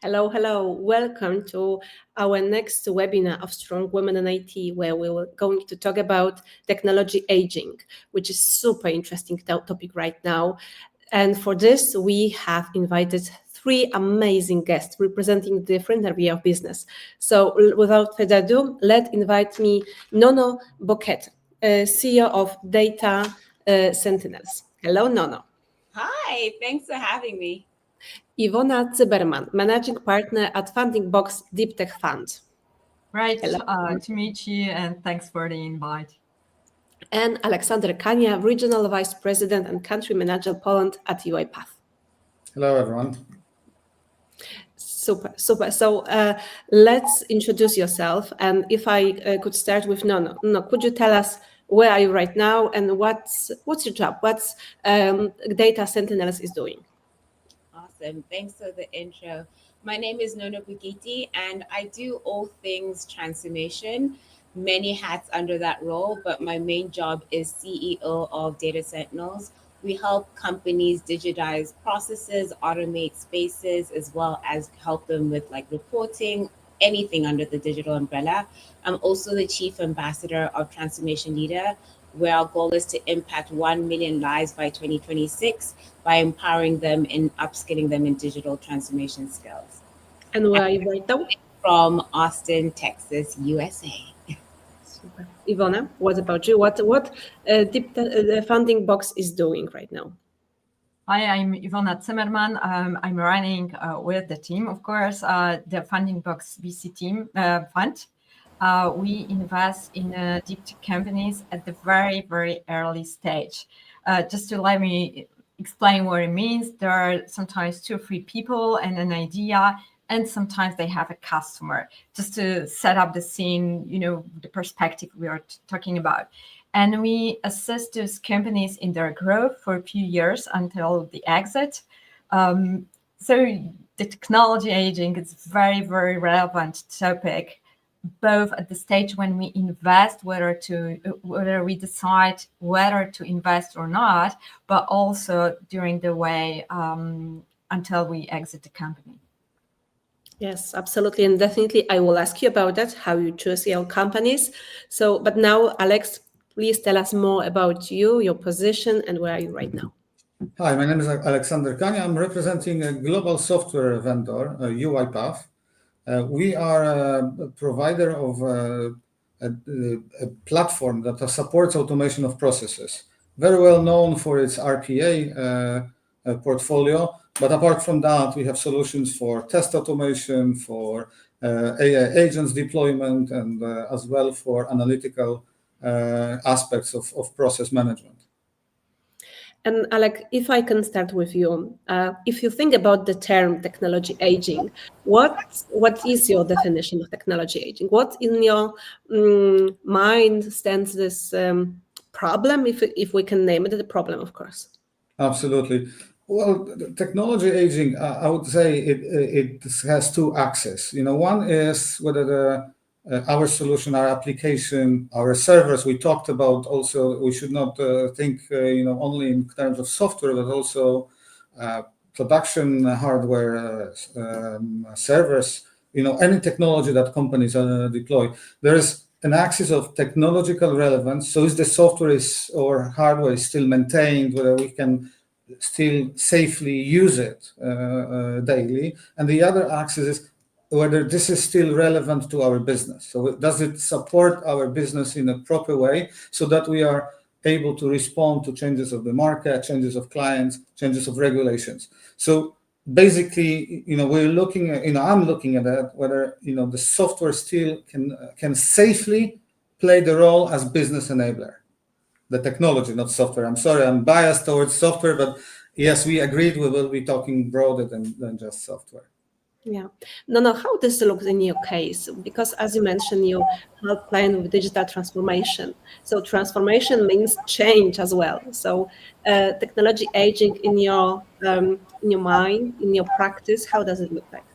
Hello, hello. Welcome to our next webinar of Strong Women in IT, where we are going to talk about technology aging, which is super interesting topic right now. And for this, we have invited three amazing guests representing different area of business. So without further ado, invite me Nono Bokete, CEO of Data Sentinels. Hello, Nono. Hi, thanks for having me. Iwona, Managing Partner at FundingBox Deep Tech Fund. Right, to meet you, and thanks for the invite. And Aleksander, Kania, Regional Vice President and Country Manager Poland at UiPath. Hello, everyone. Super. So let's introduce yourself. And if I could start with Nono. Nono, could you tell us where are you right now and what's your job? What's Data Sentinels is doing? Awesome. Thanks for the intro. My name is Nono Bokete, and I do all things transformation, many hats under that role, but my main job is CEO of Data Sentinels. We help companies digitize processes, automate spaces, as well as help them with reporting, anything under the digital umbrella. I'm also the chief ambassador of Transformation Leader, where our goal is to impact 1 million lives by 2026 by empowering them and upskilling them in digital transformation skills. And where are you right now? From Austin, Texas, USA. Super. Iwona, what about you? What the FundingBox is doing right now? Hi, I'm Iwona Cymerman. I'm running with the team, of course, the FundingBox VC team fund. We invest in deep tech companies at the very, very early stage. Just to let me explain what it means, there are sometimes 2 or 3 people and an idea, and sometimes they have a customer, just to set up the scene, the perspective we are talking about. And we assist those companies in their growth for a few years until the exit. So the technology aging is very, very relevant topic, both at the stage when we invest, whether we decide whether to invest or not, but also during the way until we exit the company. Yes, absolutely. And definitely I will ask you about that, how you choose your companies. But now, Alex, please tell us more about you, your position, and where are you right now? Hi, my name is Aleksander Kania. I'm representing a global software vendor, UiPath. We are a provider of a platform that supports automation of processes. Very well known for its RPA portfolio, but apart from that, we have solutions for test automation, for AI agents deployment, and as well for analytical aspects of process management. And Alec, if I can start with you, if you think about the term technology aging, what is your definition of technology aging? What in your mind stands this problem, if we can name it a problem, of course? Absolutely. Well, technology aging, I would say it has 2 axes. One is whether our solution, our application, our servers. We talked about also. We should not think, only in terms of software, but also production hardware, servers. Any technology that companies deploy. There is an axis of technological relevance. So, is the software or hardware still maintained? Whether we can still safely use it daily, and the other axis is whether this is still relevant to our business. So does it support our business in a proper way so that we are able to respond to changes of the market, changes of clients, changes of regulations. So basically, we're looking at, I'm looking at that, whether, the software still can safely play the role as business enabler. The technology, not software. I'm sorry, I'm biased towards software, but yes, we agreed we will be talking broader than just software. Yeah. No, how this looks in your case? Because as you mentioned, you help clients with digital transformation. So transformation means change as well. So technology aging in your mind, in your practice, how does it look like?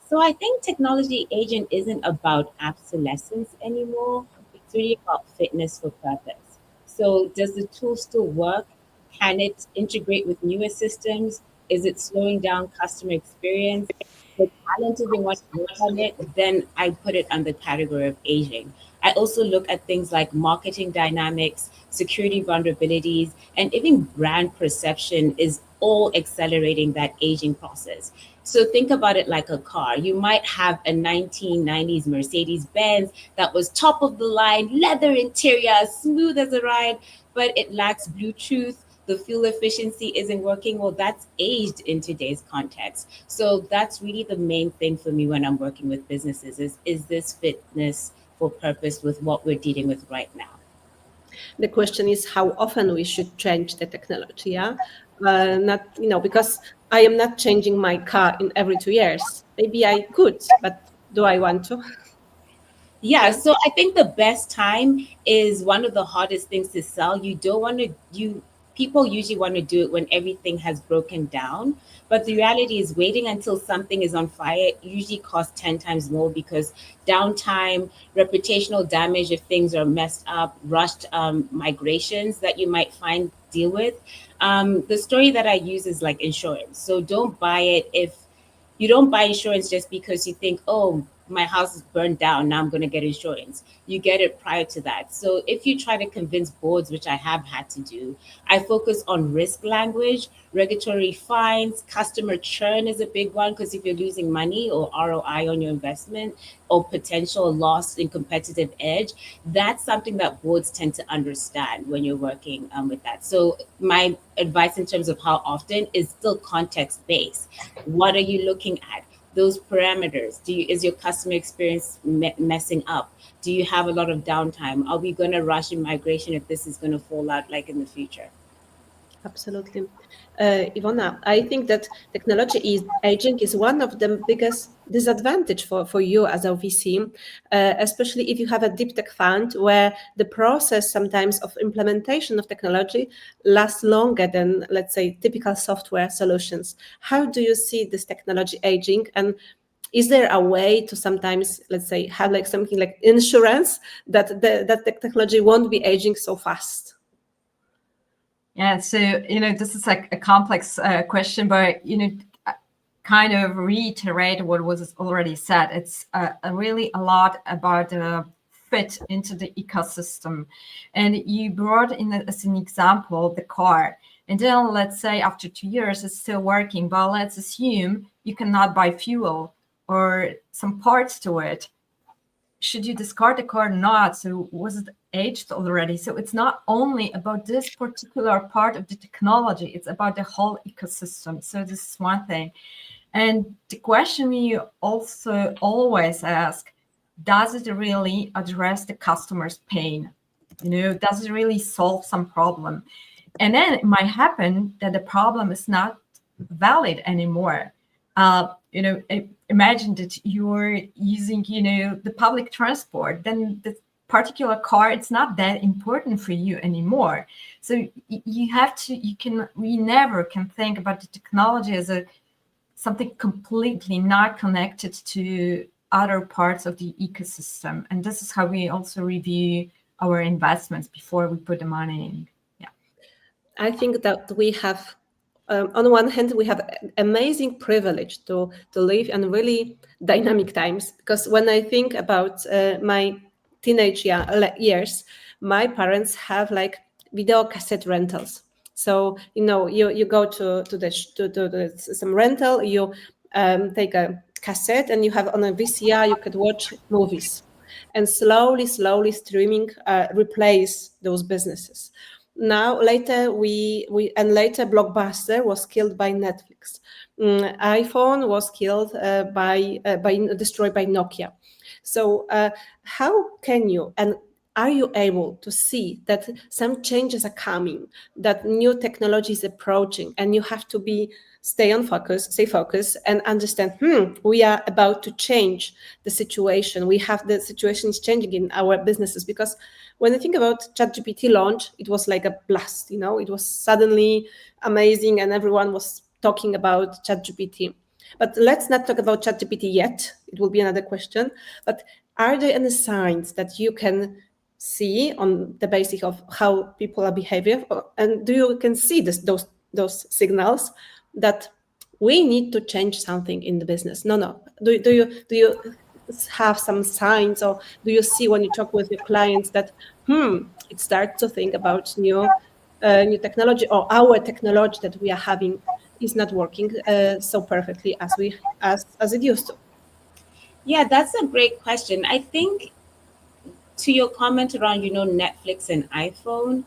So I think technology agent isn't about obsolescence anymore. It's really about fitness for purpose. So does the tool still work? Can it integrate with newer systems? Is it slowing down customer experience? The talent is in what on it, then I put it under the category of aging. I also look at things like marketing dynamics, security vulnerabilities, and even brand perception is all accelerating that aging process. So think about it like a car. You might have a 1990s Mercedes Benz that was top of the line, leather interior, smooth as a ride, but it lacks Bluetooth. The fuel efficiency isn't working. Well, that's aged in today's context. So that's really the main thing for me when I'm working with businesses is this fitness for purpose with what we're dealing with right now. The question is how often we should change the technology. Yeah, not because I am not changing my car in every 2 years. Maybe I could, but do I want to? Yeah, so I think the best time is one of the hardest things to sell. You don't want to you People usually want to do it when everything has broken down, but the reality is waiting until something is on fire usually costs 10 times more because downtime, reputational damage if things are messed up, rushed migrations that you might find deal with. The story that I use is like insurance. So don't buy it if you don't buy insurance just because you think, oh, my house is burned down. Now I'm going to get insurance. You get it prior to that. So if you try to convince boards, which I have had to do, I focus on risk language, regulatory fines, customer churn is a big one because if you're losing money or ROI on your investment or potential loss in competitive edge, that's something that boards tend to understand when you're working with that. So my advice in terms of how often is still context based. What are you looking at? Those parameters. Is your customer experience messing up? Do you have a lot of downtime? Are we going to rush in migration if this is going to fall out like in the future? Absolutely. Iwona, I think that aging is one of the biggest disadvantage for you as a VC, especially if you have a deep tech fund where the process sometimes of implementation of technology lasts longer than, let's say, typical software solutions. How do you see this technology aging? And is there a way to sometimes, let's say, have like something like insurance that the technology won't be aging so fast? Yeah, so this is like a complex question, but kind of reiterate what was already said. It's really a lot about the fit into the ecosystem, and you brought in as an example the car, and then let's say after 2 years it's still working, but let's assume you cannot buy fuel or some parts to it. Should you discard the car or not? So was it aged already? So it's not only about this particular part of the technology, it's about the whole ecosystem. So this is one thing. And the question we also always ask, does it really address the customer's pain? Does it really solve some problem? And then it might happen that the problem is not valid anymore. Imagine that you're using, the public transport, then the particular car, it's not that important for you anymore. So we never can think about the technology as something completely not connected to other parts of the ecosystem. And this is how we also review our investments before we put the money in. Yeah. I think that we have, on one hand, we have amazing privilege to live in really dynamic times. Because when I think about my teenage years, my parents have like video cassette rentals. So you go to some rental, you take a cassette, and you have on a VCR you could watch movies, and slowly streaming replace those businesses. Now later later Blockbuster was killed by Netflix. iPhone was killed destroyed by Nokia. So how can you, and are you able to see that some changes are coming, that new technology is approaching, and you have to stay focused, and understand, we are about to change the situation. The situation is changing in our businesses, because when I think about ChatGPT launch, it was like a blast, it was suddenly amazing and everyone was talking about ChatGPT. But let's not talk about ChatGPT yet. It will be another question. But are there any signs that you can see on the basis of how people are behaving, and do you can see those signals that we need to change something in the business. No. Do you have some signs, or do you see when you talk with your clients that it starts to think about new technology, or our technology that we are having is not working so perfectly as it used to? Yeah, that's a great question. I think to your comment around, Netflix and iPhone,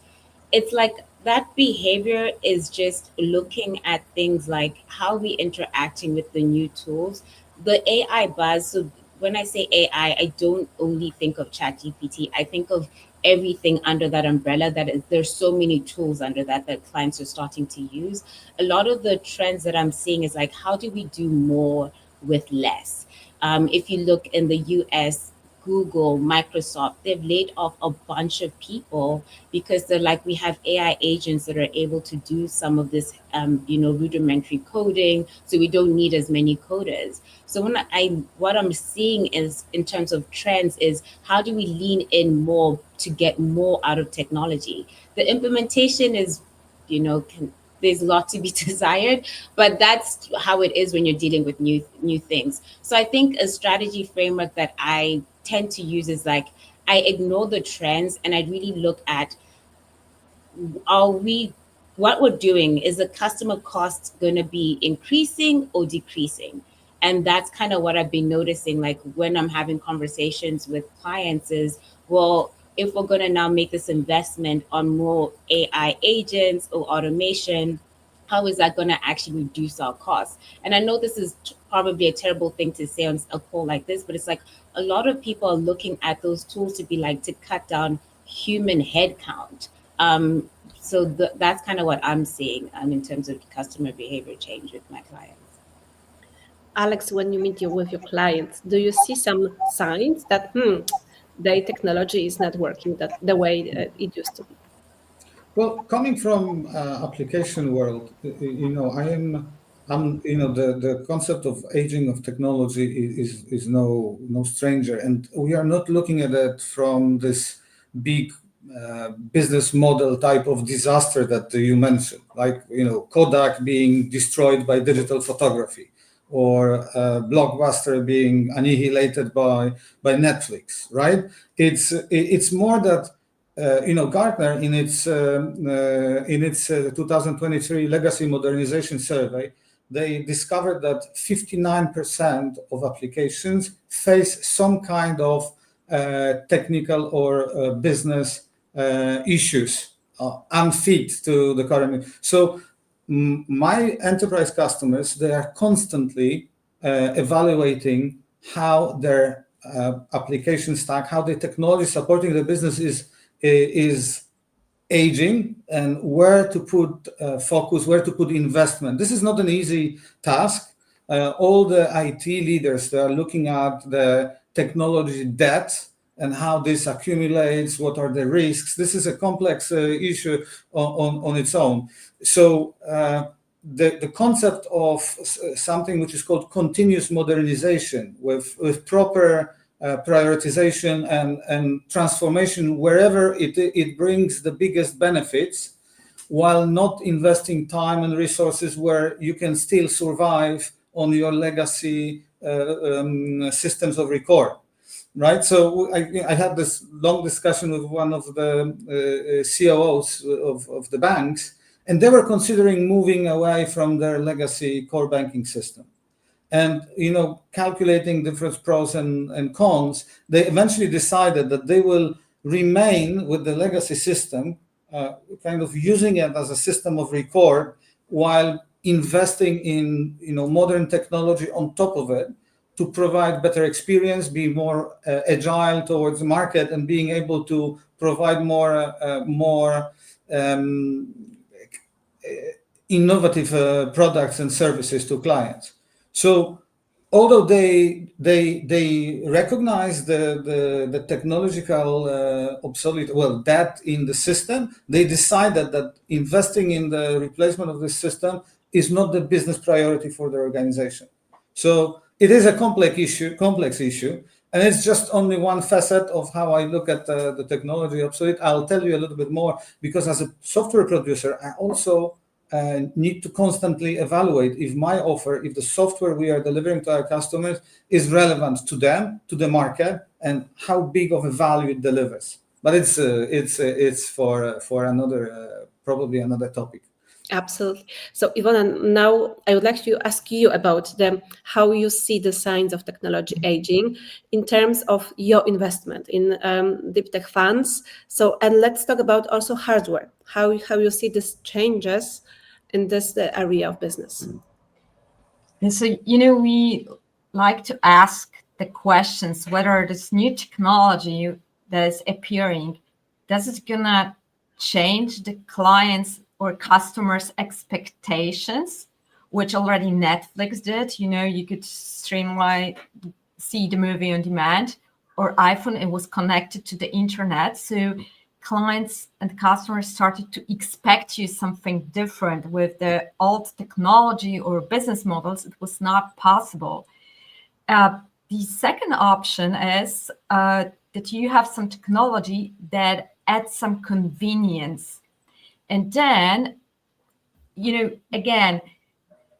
it's like that behavior is just looking at things like how we interacting with the new tools, the AI buzz. So when I say AI, I don't only think of ChatGPT. I think of everything under that umbrella. There's so many tools under that clients are starting to use. A lot of the trends that I'm seeing is like, how do we do more with less? If you look in the US, Google, Microsoft, they've laid off a bunch of people because they're like, we have AI agents that are able to do some of this, rudimentary coding, so we don't need as many coders. So what I'm seeing is, in terms of trends, is how do we lean in more to get more out of technology? The implementation is, there's a lot to be desired, but that's how it is when you're dealing with new things. So I think a strategy framework that I tend to use is like, I ignore the trends and I really look at, what we're doing, is the customer cost going to be increasing or decreasing? And that's kind of what I've been noticing, like when I'm having conversations with clients is, well, if we're going to now make this investment on more AI agents or automation, how is that going to actually reduce our costs? And I know this is probably a terrible thing to say on a call like this, but it's like a lot of people are looking at those tools to be like, to cut down human headcount. So that's kind of what I'm seeing in terms of customer behavior change with my clients. Alex, when you meet with your clients, do you see some signs that their technology is not working the way it used to be? Well, coming from application world, the concept of aging of technology is no stranger, and we are not looking at it from this big business model type of disaster that you mentioned, like Kodak being destroyed by digital photography, or Blockbuster being annihilated by Netflix, right? It's more that Gartner in its 2023 legacy modernization survey, they discovered that 59% of applications face some kind of technical or business issues unfit to the current. So my enterprise customers, they are constantly evaluating how their application stack, how the technology supporting the business is aging, and where to put focus, where to put investment. This is not an easy task. All the IT leaders, they are looking at the technology debt and how this accumulates, what are the risks. This is a complex issue on its own. So the concept of something which is called continuous modernization with proper prioritization and transformation wherever it brings the biggest benefits, while not investing time and resources where you can still survive on your legacy systems of record, right? So I had this long discussion with one of the COOs of the banks, and they were considering moving away from their legacy core banking system. And calculating different pros and cons, they eventually decided that they will remain with the legacy system, kind of using it as a system of record, while investing in modern technology on top of it to provide better experience, be more agile towards the market, and being able to provide more innovative products and services to clients. So although they recognize the technological obsolete, that in the system, they decided that investing in the replacement of this system is not the business priority for their organization. So it is a complex issue, and it's just only one facet of how I look at the technology obsolete. I'll tell you a little bit more, because as a software producer, I also need to constantly evaluate if my offer, if the software we are delivering to our customers is relevant to them, to the market, and how big of a value it delivers. But it's for another probably another topic. Absolutely. So, Iwona, now I would like to ask you about how you see the signs of technology aging in terms of your investment in deep tech funds. So, and let's talk about also hardware. How you see these changes in this area of business. And so, we like to ask the questions whether this new technology that is appearing, does it gonna change the clients or customers' expectations, which already Netflix did. You could see the movie on demand, or iPhone, it was connected to the internet. So clients and customers started to expect you something different. With the old technology or business models, it was not possible. The second option is that you have some technology that adds some convenience. And then, again,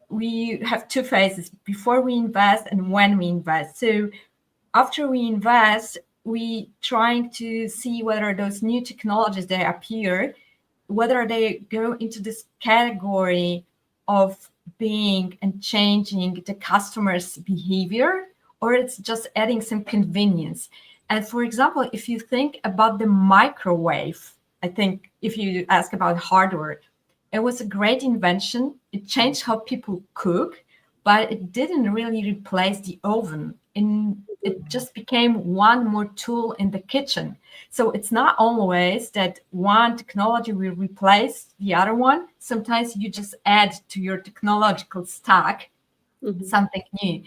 we have two phases: before we invest and when we invest. So after we invest, we trying to see whether those new technologies that appear, whether they go into this category of being and changing the customer's behavior, or it's just adding some convenience. And for example, if you think about the microwave, I think if you ask about hardware, it was a great invention. It changed how people cook, but it didn't really replace the oven. It just became one more tool in the kitchen. So it's not always that one technology will replace the other one. Sometimes you just add to your technological stack something new.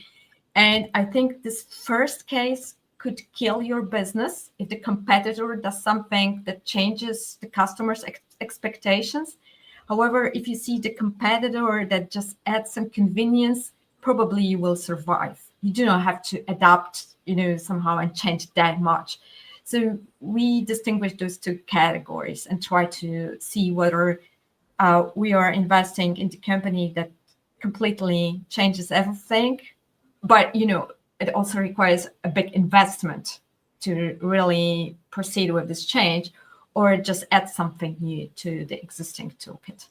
And I think this first case could kill your business if the competitor does something that changes the customer's expectations. However, if you see the competitor that just adds some convenience, probably you will survive. You do not have to adapt, somehow and change that much. So we distinguish those two categories and try to see whether we are investing in the company that completely changes everything. But, it also requires a big investment to really proceed with this change, or just add something new to the existing toolkit.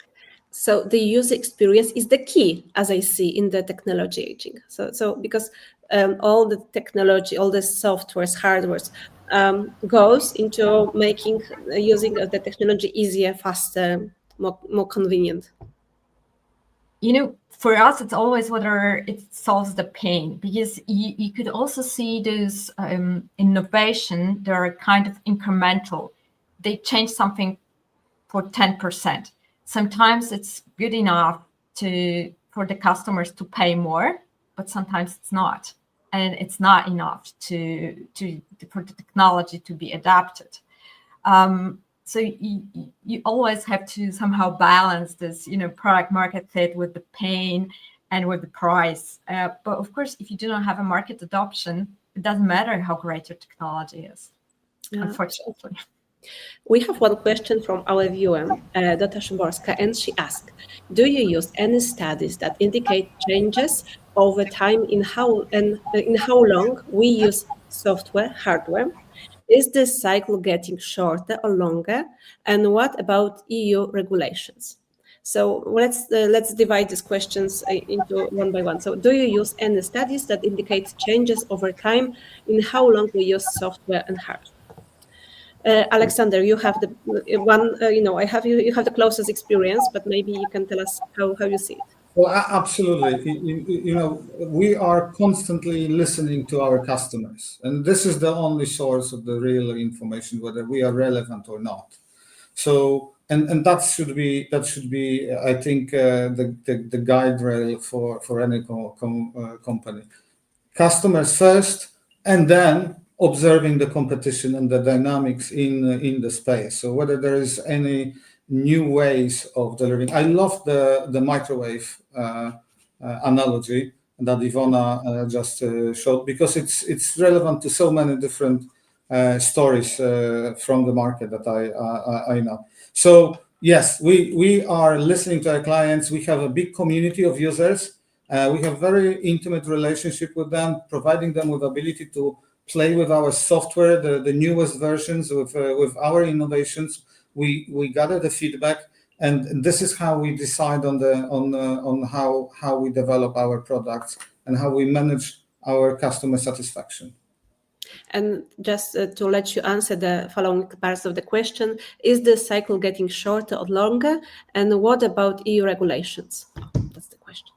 So the user experience is the key, as I see, in the technology aging. So because all the technology, all the softwares, hardwares goes into making using the technology easier, faster, more convenient. For us, it's always whether it solves the pain, because you could also see those innovation, they're kind of incremental. They change something for 10%. Sometimes it's good enough for the customers to pay more, but sometimes it's not. And it's not enough for the technology to be adapted. So you always have to somehow balance this, product market fit with the pain and with the price. But of course, if you do not have a market adoption, it doesn't matter how great your technology is, unfortunately. We have one question from our viewer, Dota Szymborska, and she asked, do you use any studies that indicate changes over time in how long we use software, hardware? Is this cycle getting shorter or longer? And what about EU regulations? So let's divide these questions into one by one. So do you use any studies that indicate changes over time in how long we use software and hardware? Aleksander, you have the one. You have the closest experience, but maybe you can tell us how you see it. Well, absolutely. We are constantly listening to our customers, and this is the only source of the real information, whether we are relevant or not. So, and that should be, I think, the guide rail for any company. Customers first, and then observing the competition and the dynamics in the space. So whether there is any new ways of delivering. I love the microwave analogy that Iwona just showed, because it's relevant to so many different stories from the market that I know. So Yes, we are listening to our clients. We have a big community of users. We have very intimate relationship with them, providing them with ability to play with our software, the newest versions with our innovations. We gather the feedback, and this is how we decide on how we develop our products and how we manage our customer satisfaction. And just to let you answer the following parts of the question, is the cycle getting shorter or longer? And what about EU regulations? That's the question.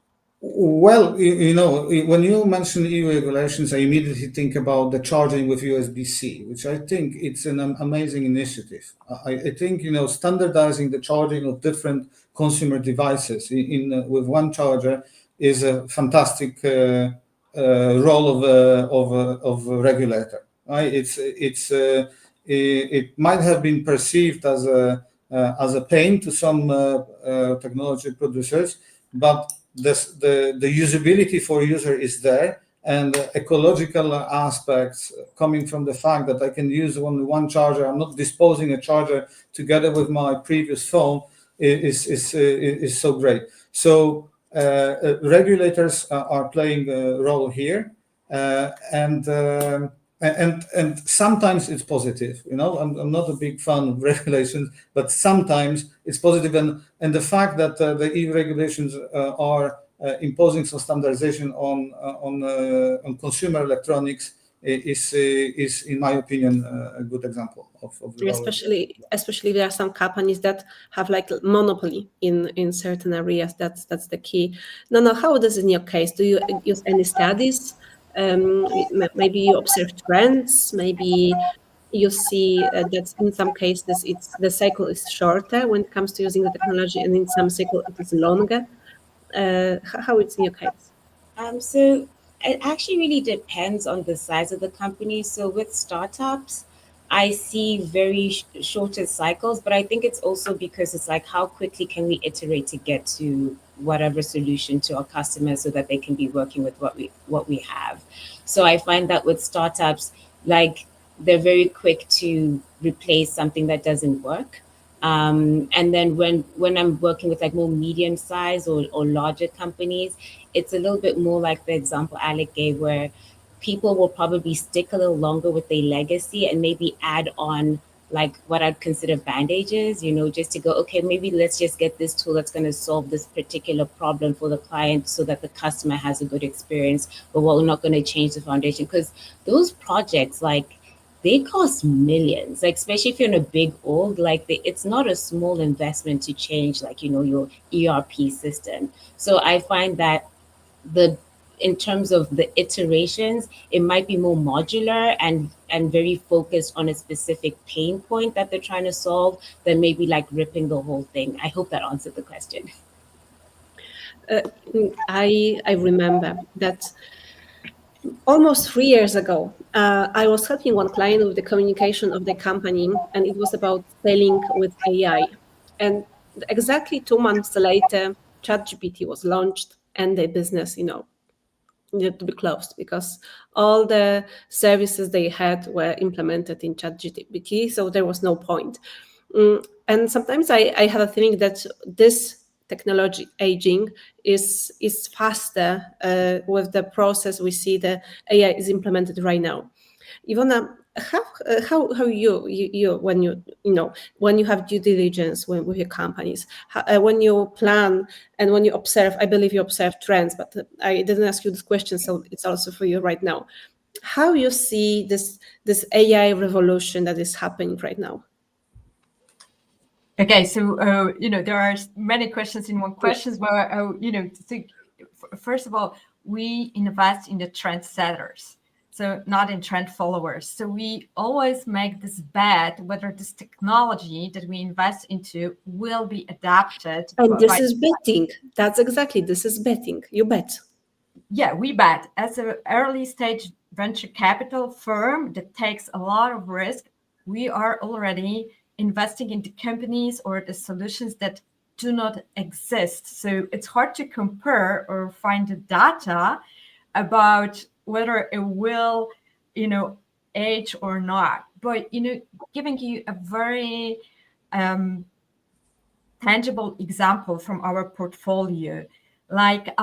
Well, when you mention EU regulations, I immediately think about the charging with USB-C, which I think it's an amazing initiative. I think, standardizing the charging of different consumer devices with one charger is a fantastic role of a regulator. Right? It might have been perceived as a pain to some technology producers, but the usability for user is there, and ecological aspects coming from the fact that I can use only one charger, I'm not disposing a charger together with my previous phone, is so great. So regulators are playing a role here, and sometimes it's positive. I'm not a big fan of regulations, but sometimes it's positive, and the fact that the EU regulations are imposing some standardization on consumer electronics is in my opinion a good example of the role. Especially there are some companies that have like monopoly in certain areas. That's the key. Nono, how does in your case? Do you use any studies? Maybe you observe trends. Maybe you see that in some cases the cycle is shorter when it comes to using the technology, and in some cycle it is longer. How it's in your case? So it actually really depends on the size of the company. So with startups, I see very shorter cycles, but I think it's also because it's like how quickly can we iterate to get to whatever solution to our customers so that they can be working with what we have. So I find that with startups, like they're very quick to replace something that doesn't work. And then when I'm working with like more medium size or larger companies, it's a little bit more like the example Alec gave, where people will probably stick a little longer with their legacy and maybe add on like what I'd consider bandages, just to go, okay, maybe let's just get this tool that's going to solve this particular problem for the client so that the customer has a good experience, but we're not going to change the foundation. Because those projects, like, they cost millions, like especially if you're in a big org, like it's not a small investment to change like, your ERP system. So I find that in terms of the iterations, it might be more modular and very focused on a specific pain point that they're trying to solve than maybe like ripping the whole thing. I hope that answered the question. I remember that almost 3 years ago, I was helping one client with the communication of the company, and it was about selling with AI. And exactly 2 months later, ChatGPT was launched, and the business, needed to be closed because all the services they had were implemented in ChatGPT, so there was no point. And sometimes I have a feeling that this technology aging is faster with the process we see the AI is implemented right now. Iwona, how you when you have due diligence with your companies, when you plan and when you observe, I believe you observe trends, but I didn't ask you this question, so it's also for you right now. How you see this AI revolution that is happening right now? Okay, so there are many questions in one question. Where first of all, we invest in the trendsetters, so not in trend followers. So we always make this bet whether this technology that we invest into will be adapted. And this is betting. That's exactly, this is betting. You bet. Yeah, we bet. As an early stage venture capital firm that takes a lot of risk, we are already investing into companies or the solutions that do not exist. So it's hard to compare or find the data about whether it will, age or not. But, giving you a very tangible example from our portfolio. Like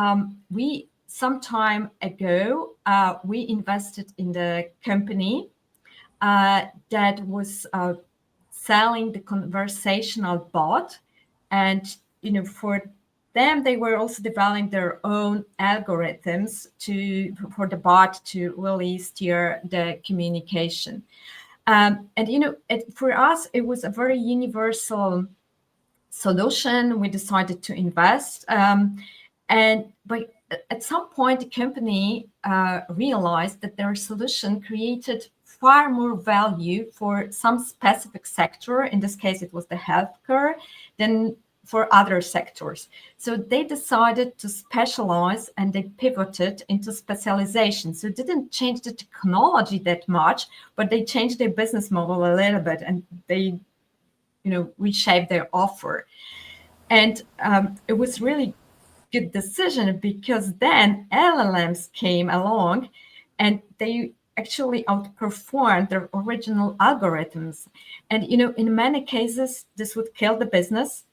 we some time ago, we invested in the company that was selling the conversational bot, and for them, they were also developing their own algorithms for the bot to really steer the communication. And for us, it was a very universal solution. We decided to invest, but at some point, the company realized that their solution created far more value for some specific sector. In this case, it was the healthcare, than for other sectors. So they decided to specialize, and they pivoted into specialization. So it didn't change the technology that much, but they changed their business model a little bit, and they reshaped their offer. And it was really good decision, because then LLMs came along and they actually outperformed their original algorithms. And in many cases, this would kill the business,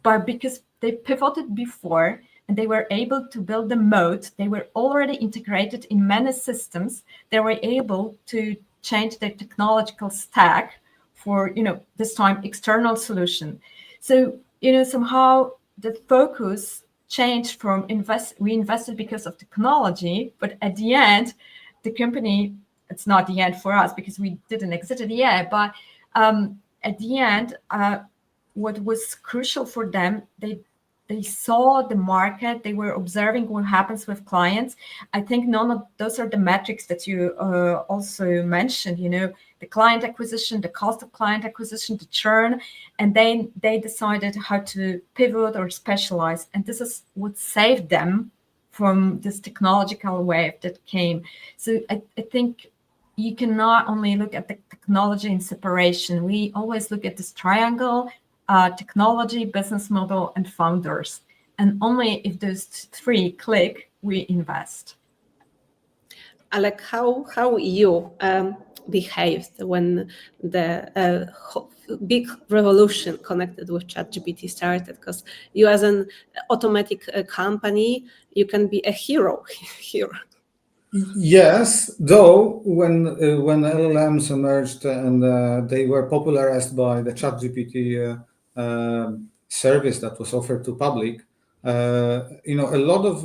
but because they pivoted before and they were able to build the moat, they were already integrated in many systems, they were able to change their technological stack for this time external solution. So somehow the focus changed from we invested because of technology, but at the end, the company, it's not the end for us because we didn't exit yet, but at the end, what was crucial for them, they saw the market, they were observing what happens with clients. I think none of those are the metrics that you also mentioned, the client acquisition, the cost of client acquisition, the churn, and then they decided how to pivot or specialize. And this is what saved them from this technological wave that came. So I think you cannot only look at the technology in separation. We always look at this triangle: technology, business model, and founders. And only if those three click, we invest. Alek, how you behaved when the big revolution connected with ChatGPT started? Because you, as an automatic company, you can be a hero here. Yes, though when LLMs emerged and they were popularized by the ChatGPT service that was offered to public, a lot of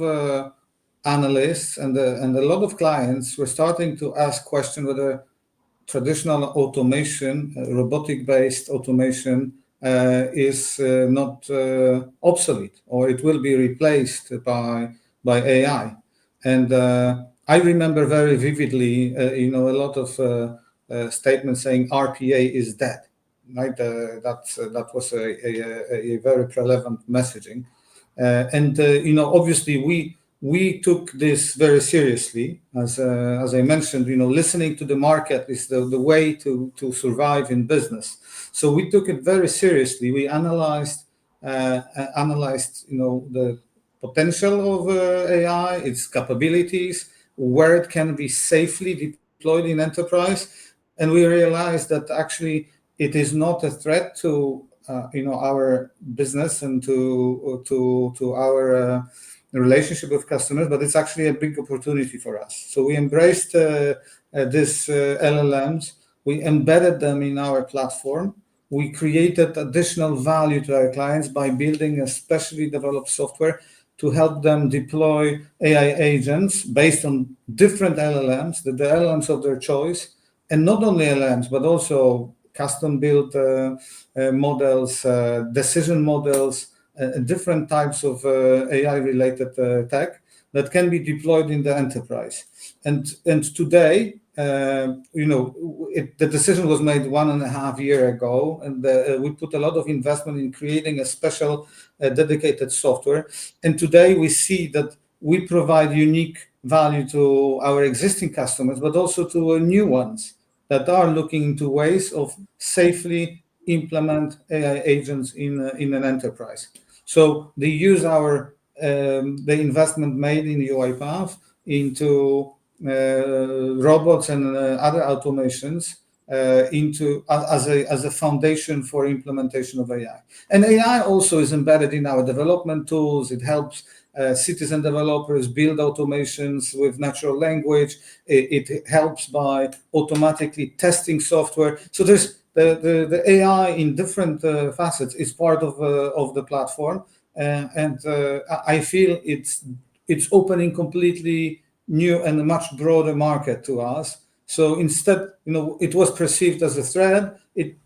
analysts and a lot of clients were starting to ask questions whether traditional automation, robotic-based automation, is not obsolete, or it will be replaced by AI. And I remember very vividly, a lot of statements saying RPA is dead. Right, that was a very relevant messaging, and obviously we took this very seriously. As I mentioned, listening to the market is the way to survive in business. So we took it very seriously. We analyzed the potential of AI, its capabilities, where it can be safely deployed in enterprise, and we realized that actually it is not a threat to our business and to our relationship with customers, but it's actually a big opportunity for us. So we embraced this LLMs. We embedded them in our platform. We created additional value to our clients by building a specially developed software to help them deploy AI agents based on different LLMs, the LLMs of their choice, and not only LLMs, but also custom-built models, decision models, different types of AI-related tech that can be deployed in the enterprise. And today, the decision was made 1.5 years ago, and we put a lot of investment in creating a special dedicated software. And today we see that we provide unique value to our existing customers, but also to new ones that are looking into ways of safely implement AI agents in an enterprise. So they use the investment made in UiPath into robots and other automations into as a foundation for implementation of AI. And AI also is embedded in our development tools. It helps citizen developers build automations with natural language. It helps by automatically testing software. So there's the AI in different facets is part of the platform, and I feel it's opening completely new and a much broader market to us. So instead, it was perceived as a threat.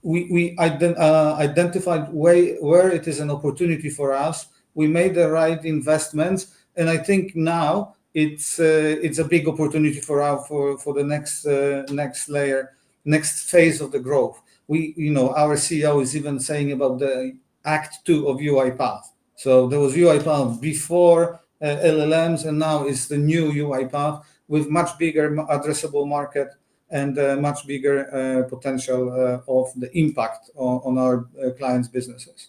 We identified where it is an opportunity for us. We made the right investments, and I think now it's a big opportunity for the next layer, next phase of the growth. Our CEO is even saying about the Act 2 of UiPath. So there was UiPath before LLMs, and now it's the new UiPath with much bigger addressable market and much bigger potential of the impact on our clients' businesses.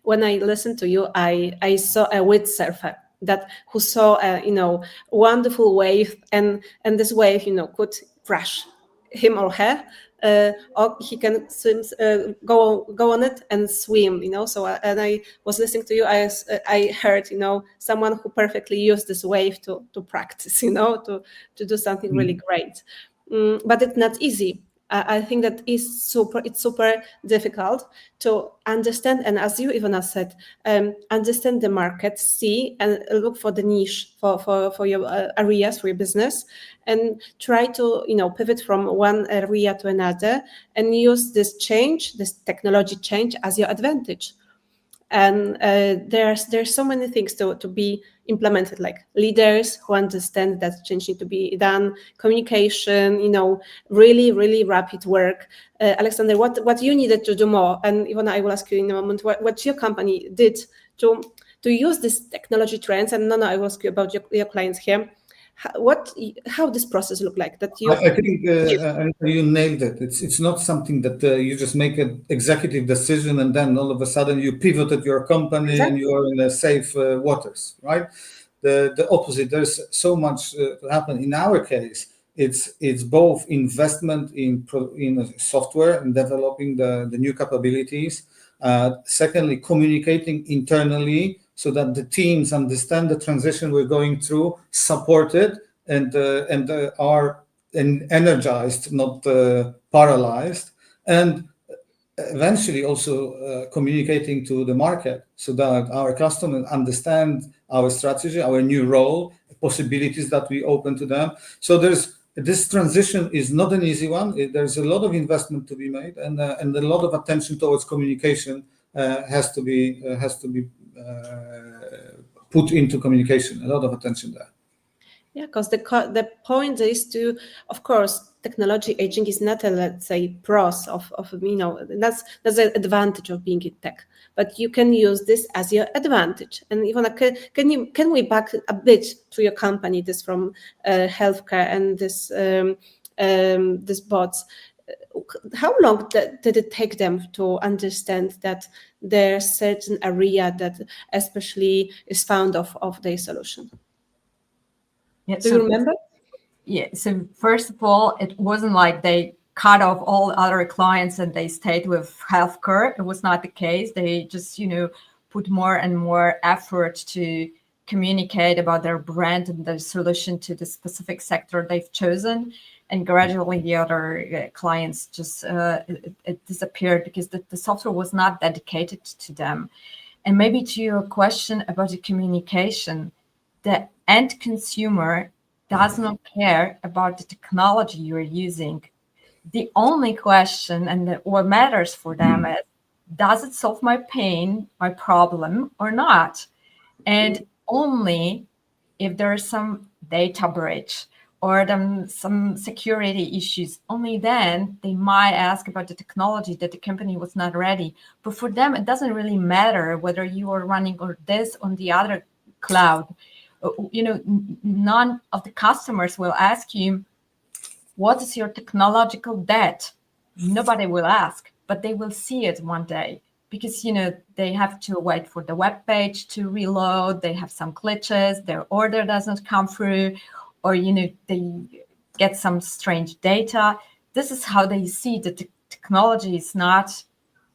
When I listened to you, I saw a wind surfer who saw a wonderful wave, and this wave could crush him or her, or he can swim, go on it and swim. So and I was listening to you. I heard someone who perfectly used this wave to practice, to do something really great. But it's not easy. I think that it's super difficult to understand, and as you Iwona said, understand the market, see and look for the niche for your areas, for your business, and try to pivot from one area to another and use this technology change as your advantage. And there's so many things to be implemented, like leaders who understand that change need to be done, communication, really rapid work. Aleksander, what you needed to do more, and Iwona, I will ask you in a moment what your company did to use this technology trends, and Nono, I will ask you about your clients here. How this process look like that you I think you nailed it. It's not something that you just make an executive decision and then all of a sudden you pivoted your company. Exactly. And you are in a safe waters, right? The opposite. There's so much to happen. In our case, it's both investment in software and developing the new capabilities. Secondly, communicating internally so that the teams understand the transition we're going through, support it, and are energized, not paralyzed, and eventually also communicating to the market so that our customers understand our strategy, our new role, possibilities that we open to them. So this transition is not an easy one. There's a lot of investment to be made, and a lot of attention towards communication has to be put into communication. A lot of attention there. Yeah, because the point is to, of course, technology aging is not a, let's say, pros of that's the advantage of being in tech, but you can use this as your advantage. And Iwona, can we back a bit to your company, this from healthcare and this bots? How long did it take them to understand that there's certain area that especially is found of their solution? Yeah, Do you remember? Yeah. So first of all, it wasn't like they cut off all other clients and they stayed with healthcare. It was not the case. They just, put more and more effort to communicate about their brand and the solution to the specific sector they've chosen. And gradually the other clients just it disappeared because the software was not dedicated to them. And maybe to your question about the communication, the end consumer does not care about the technology you're using. The only question and what matters for them is, does it solve my pain, my problem, or not? And only if there is some data breach or some security issues, only then they might ask about the technology that the company was not ready. But for them, it doesn't really matter whether you are running or this on the other cloud. None of the customers will ask you, what is your technological debt? Nobody will ask, but they will see it one day because, they have to wait for the web page to reload. They have some glitches, their order doesn't come through, or, they get some strange data. this is how they see the technology is not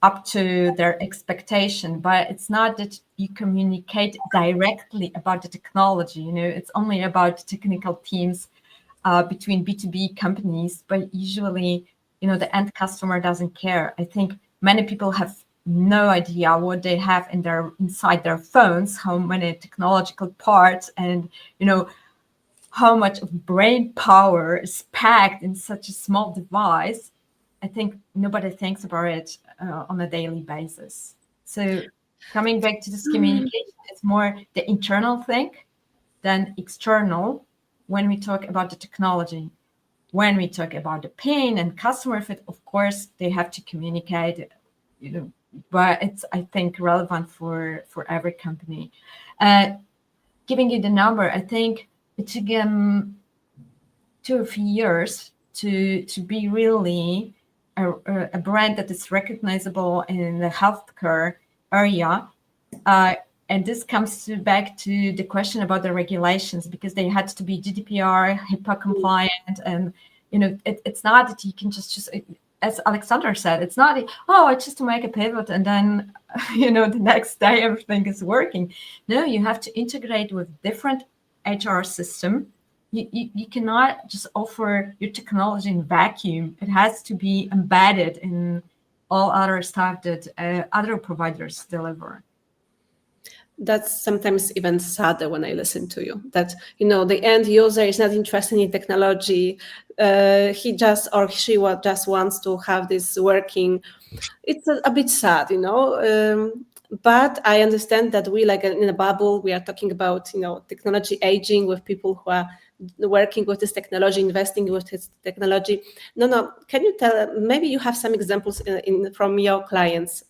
up to their expectation, but it's not that you communicate directly about the technology. It's only about technical teams between B2B companies, but usually, the end customer doesn't care. I think many people have no idea what they have inside their phones, how many technological parts, and how much of brain power is packed in such a small device. I think nobody thinks about it on a daily basis. So coming back to this communication, it's more the internal thing than external when we talk about the technology. When we talk about the pain and customer fit, of course, they have to communicate, but it's, I think, relevant for every company. Giving you the number, I think it took 2 or 3 years to be really a brand that is recognizable in the healthcare area. And this comes back to the question about the regulations, because they had to be GDPR, HIPAA compliant. And, it's not that you can just, as Aleksander said, it's not, it's just to make a pivot and then, the next day everything is working. No, you have to integrate with different HR system. You cannot just offer your technology in vacuum. It has to be embedded in all other stuff that other providers deliver. That's sometimes even sadder when I listen to you, that, the end user is not interested in technology. He just, or she just wants to have this working. It's a bit sad, but I understand that we, like in a bubble, we are talking about, technology aging with people who are working with this technology, investing with this technology. No, can you tell, maybe you have some examples from your clients'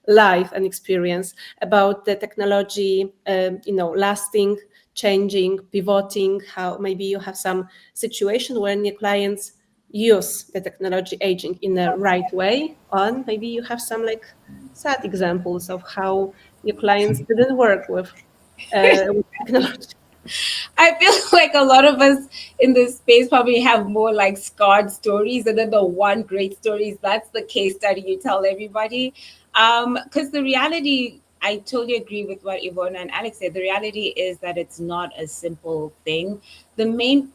life and experience about the technology, lasting, changing, pivoting, how maybe you have some situation when your clients use the technology aging in the right way, and maybe you have some like sad examples of how your clients didn't work with technology. I feel like a lot of us in this space probably have more like scarred stories, and then the one great stories, that's the case study you tell everybody. Because the reality, I totally agree with what Iwona and Alex said. The reality is that it's not a simple thing. The main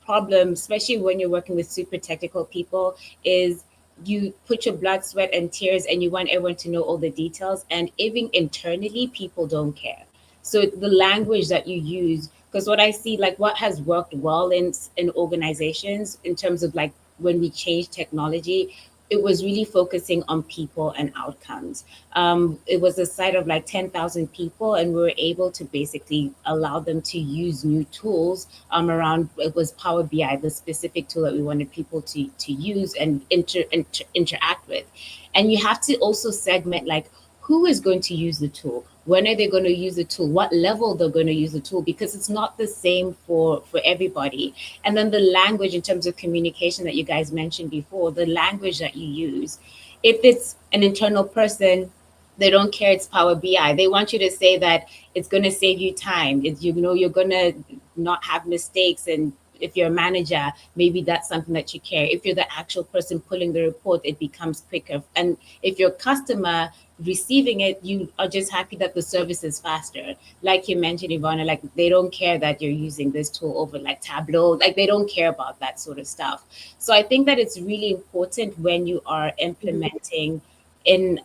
problem, especially when you're working with super technical people, is you put your blood, sweat, and tears, and you want everyone to know all the details. And even internally, people don't care. So the language that you use, because what I see, like what has worked well in organizations in terms of like when we change technology, it was really focusing on people and outcomes. It was a site of like 10,000 people, and we were able to basically allow them to use new tools around, it was Power BI, the specific tool that we wanted people to use and interact with. And you have to also segment like, who is going to use the tool? When are they going to use the tool? What level they're going to use the tool? Because it's not the same for everybody. And then the language in terms of communication that you guys mentioned before, the language that you use. If it's an internal person, they don't care it's Power BI. They want you to say that it's going to save you time. It's, you're going to not have mistakes. And if you're a manager, maybe that's something that you care. If you're the actual person pulling the report, it becomes quicker. And if you're a customer receiving it, you are just happy that the service is faster. Like you mentioned, Iwona, like they don't care that you're using this tool over like Tableau. Like they don't care about that sort of stuff. So I think that it's really important when you are implementing in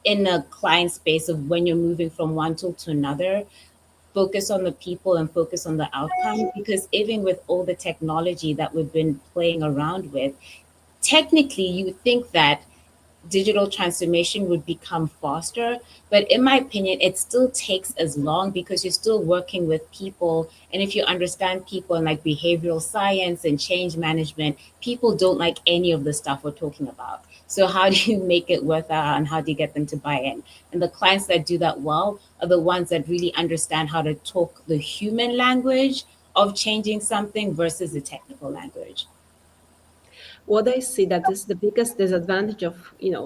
a client space of when you're moving from one tool to another, focus on the people and focus on the outcome, because even with all the technology that we've been playing around with, technically you would think that digital transformation would become faster, but in my opinion it still takes as long, because you're still working with people. And if you understand people and like behavioral science and change management, people don't like any of the stuff we're talking about. So how do you make it worthwhile, and how do you get them to buy in? And the clients that do that well are the ones that really understand how to talk the human language of changing something versus the technical language. What I see that is the biggest disadvantage of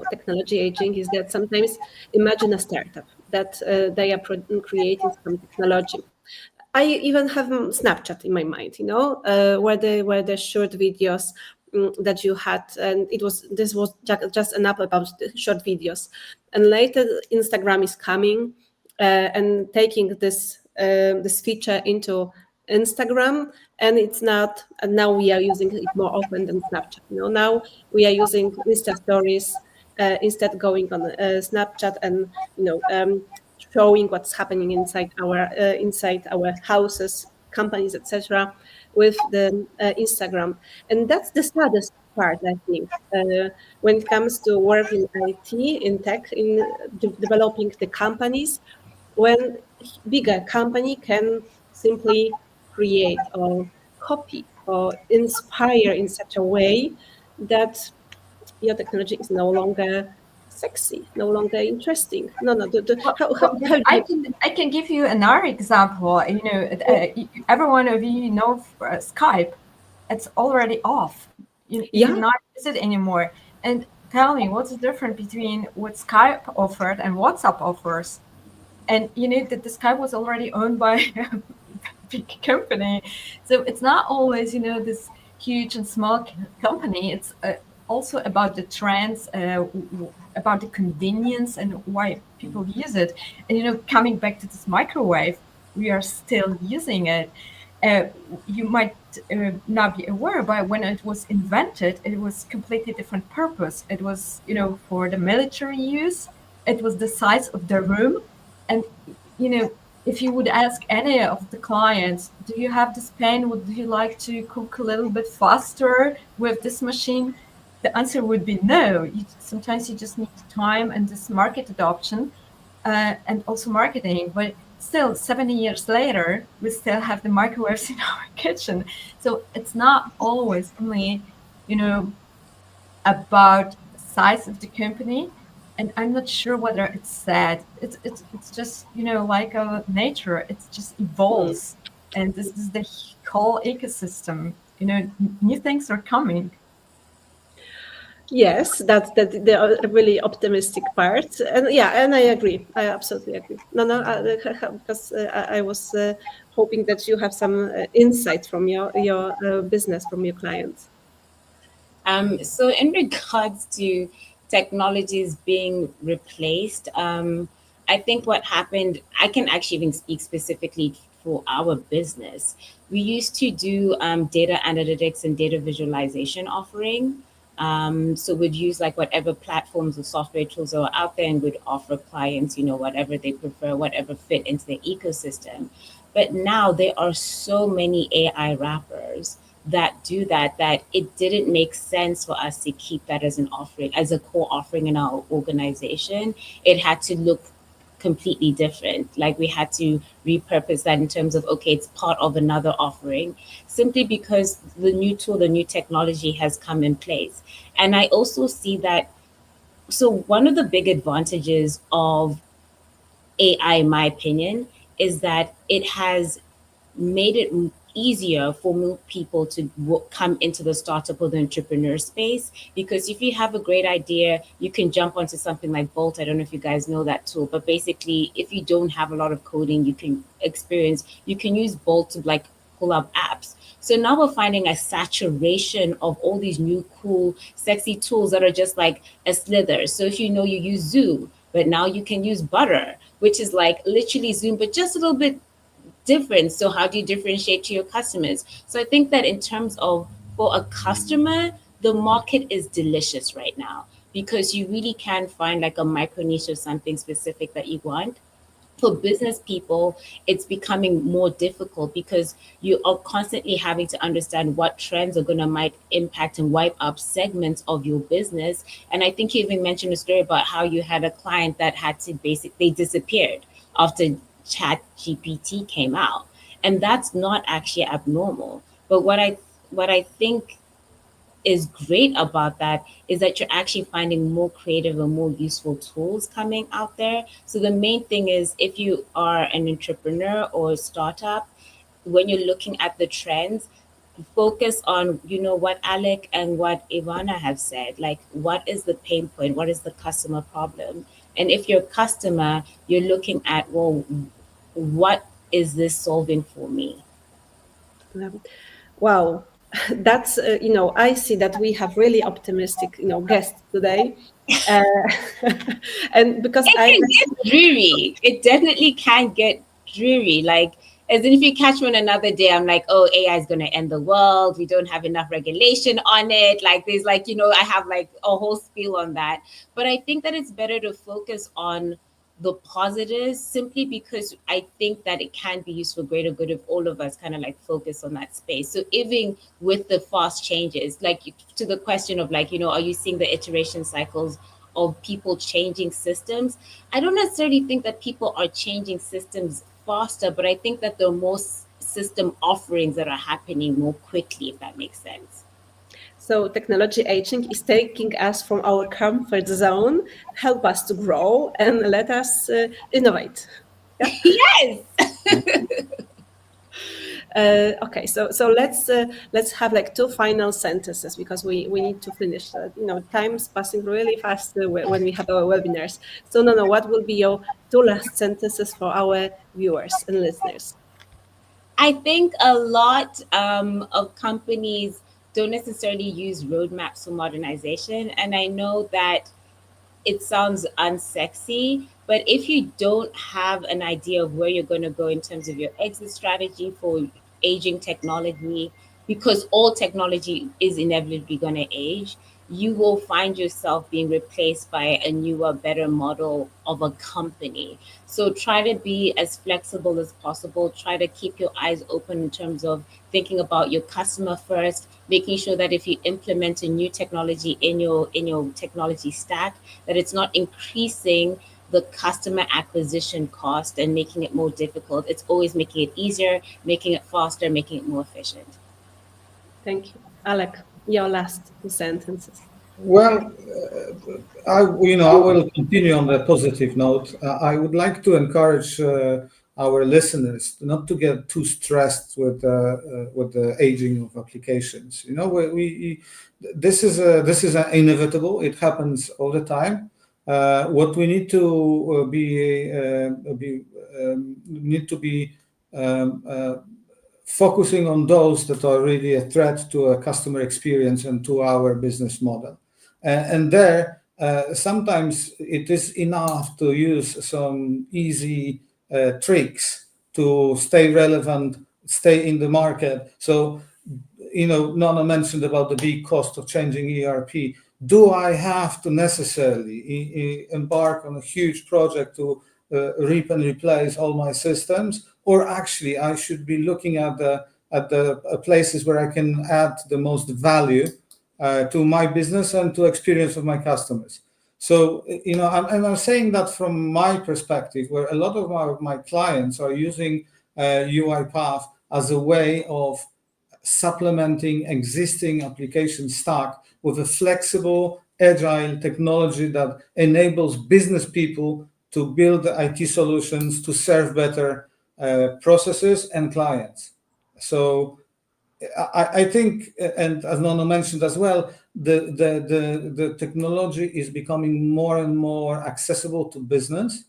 technology aging is that sometimes imagine a startup that they are creating some technology. I even have Snapchat in my mind, where the short videos that you had, and this was just an app about short videos. And later Instagram is coming and taking this feature into Instagram, and it's not. And now we are using it more often than Snapchat. Now we are using Insta stories instead going on Snapchat and showing what's happening inside our houses, companies, etc., with the Instagram. And that's the saddest part, I think, when it comes to work in IT, in tech, in developing the companies, when bigger company can simply create or copy or inspire in such a way that your technology is no longer sexy, no longer interesting. No, how do I can give you another example. Every one of you know Skype. It's already off. You cannot use it anymore. And tell me, what's the difference between what Skype offered and WhatsApp offers? And that the Skype was already owned by a big company, so it's not always this huge and small company. It's also about the trends, about the convenience and why people use it. And coming back to this microwave, we are still using it. You might not be aware, but when it was invented, it was completely different purpose. It was for the military use. It was the size of the room. And if you would ask any of the clients, do you have this pain? Would you like to cook a little bit faster with this machine? The answer would be no. Sometimes you just need time and this market adoption and also marketing. But still, 70 years later, we still have the microwaves in our kitchen. So it's not always only, about the size of the company. And I'm not sure whether it's sad. It's just like a nature. It just evolves, and this is the whole ecosystem. New things are coming. Yes, that's the really optimistic part, and and I agree. I absolutely agree. No, because I was hoping that you have some insights from your business, from your clients. So in regards to technologies being replaced, I think what happened, I can actually even speak specifically for our business. We used to do data analytics and data visualization offering. So we'd use like whatever platforms or software tools are out there and would offer clients, whatever they prefer, whatever fit into their ecosystem. But now there are so many AI wrappers that do that it didn't make sense for us to keep that as an offering, as a core offering in our organization. It had to look completely different. Like we had to repurpose that in terms of, okay, it's part of another offering, simply because the new tool, the new technology has come in place. And I also see that, so one of the big advantages of AI, in my opinion, is that it has made it easier for more people to come into the startup or the entrepreneur space. Because if you have a great idea, you can jump onto something like Bolt. I don't know if you guys know that tool, but basically, if you don't have a lot of coding, you can use Bolt to like pull up apps. So now we're finding a saturation of all these new cool, sexy tools that are just like a slither. So if you use Zoom, but now you can use Butter, which is like literally Zoom, but just a little bit different. So how do you differentiate to your customers? So I think that in terms of, for a customer, the market is delicious right now, because you really can find like a micro niche or something specific that you want. For business people, it's becoming more difficult because you are constantly having to understand what trends are going to might impact and wipe up segments of your business. And I think you even mentioned a story about how you had a client that had to they disappeared after Chat GPT came out. And that's not actually abnormal. But what I think is great about that is that you're actually finding more creative and more useful tools coming out there. So the main thing is, if you are an entrepreneur or a startup, when you're looking at the trends, focus on, what Alec and what Iwona have said, like what is the pain point? What is the customer problem? And if you're a customer, you're looking at, well, what is this solving for me? Wow. that's I see that we have really optimistic guests today, and because It can get dreary. It definitely can get dreary. Like, as in, if you catch me on another day, I'm like, oh, AI is going to end the world. We don't have enough regulation on it. Like, there's like, I have like a whole spiel on that. But I think that it's better to focus on the positives, simply because I think that it can be used for greater good if all of us kind of like focus on that space. So even with the fast changes, like to the question of like, are you seeing the iteration cycles of people changing systems? I don't necessarily think that people are changing systems faster, but I think that there are more system offerings that are happening more quickly, if that makes sense. So technology aging is taking us from our comfort zone, help us to grow, and let us innovate. Yeah. Yes. Okay, so let's have like two final sentences, because we need to finish. Time's passing really fast when we have our webinars. So Nono, what will be your two last sentences for our viewers and listeners? I think a lot of companies don't necessarily use roadmaps for modernization. And I know that it sounds unsexy, but if you don't have an idea of where you're going to go in terms of your exit strategy for aging technology, because all technology is inevitably going to age, you will find yourself being replaced by a newer, better model of a company. So try to be as flexible as possible. Try to keep your eyes open in terms of thinking about your customer first, making sure that if you implement a new technology in your technology stack, that it's not increasing the customer acquisition cost and making it more difficult. It's always making it easier, making it faster, making it more efficient. Thank you. Alec, your last two sentences. Well, I will continue on the positive note. I would like to encourage our listeners not to get too stressed with the aging of applications. This is inevitable. It happens all the time. What we need to be focusing on those that are really a threat to a customer experience and to our business model. And there, sometimes it is enough to use some easy tricks to stay relevant, stay in the market. So, Nono mentioned about the big cost of changing ERP. Do I have to necessarily embark on a huge project to rip and replace all my systems? Or actually, I should be looking at the places where I can add the most value to my business and to experience of my customers. So, I'm saying that from my perspective, where a lot of my clients are using UiPath as a way of supplementing existing application stack with a flexible, agile technology that enables business people to build IT solutions to serve better processes and clients. So I think, and as Nono mentioned as well, the technology is becoming more and more accessible to business.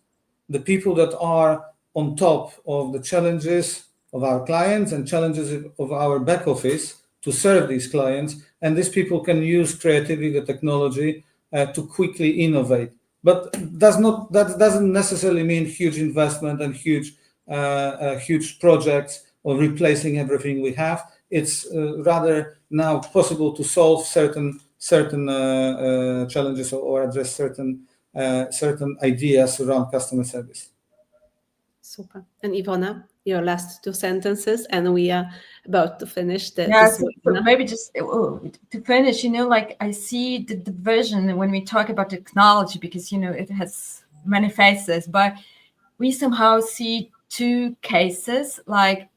The people that are on top of the challenges of our clients and challenges of our back office to serve these clients, and these people can use creatively the technology to quickly innovate. But that doesn't necessarily mean huge investment and huge projects or replacing everything we have. It's rather now possible to solve certain challenges or address certain ideas around customer service. Super. And Iwona, your last two sentences, and we are about to finish Yes, this so webinar. maybe just to finish, like I see the vision when we talk about technology, because, it has many faces, but we somehow see two cases, like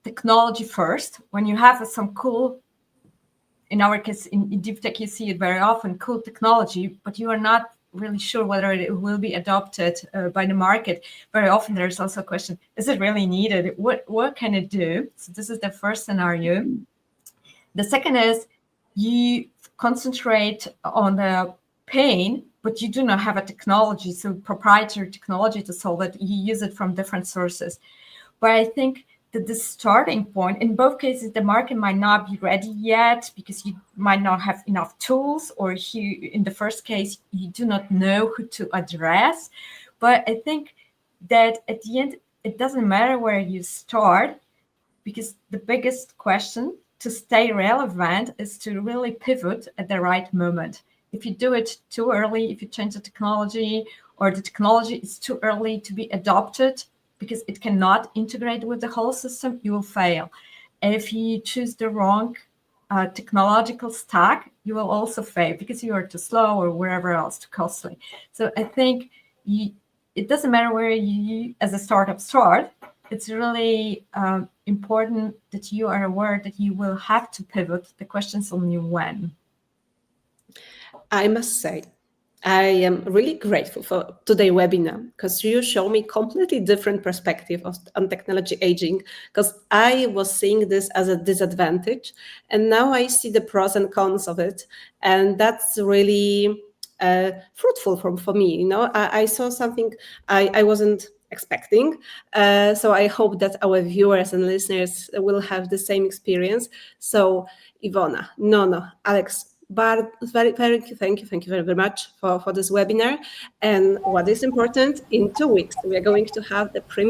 technology first, when you have some cool, in our case, in deep tech, you see it very often, cool technology, but you are not really sure whether it will be adopted by the market. Very often there's also a question, is it really needed? What can it do? So this is the first scenario. The second is you concentrate on the pain, but you do not have a technology, so proprietary technology to solve it. You use it from different sources. But I think the starting point. In both cases, the market might not be ready yet because you might not have enough tools, or in the first case, you do not know who to address. But I think that at the end, it doesn't matter where you start, because the biggest question to stay relevant is to really pivot at the right moment. If you do it too early, if you change the technology, or the technology is too early to be adopted because it cannot integrate with the whole system, you will fail. And if you choose the wrong technological stack, you will also fail because you are too slow or wherever else, too costly. So I think it doesn't matter where you as a startup start. It's really important that you are aware that you will have to pivot. The question is only when. I must say, I am really grateful for today's webinar, because you show me completely different perspective on technology aging, because I was seeing this as a disadvantage, and now I see the pros and cons of it, and that's really fruitful for me. You know, I saw something I wasn't expecting, so I hope that our viewers and listeners will have the same experience. So Iwona, Nono, Alex, but very thank you very much for this webinar. And what is important, in 2 weeks we are going to have the premiere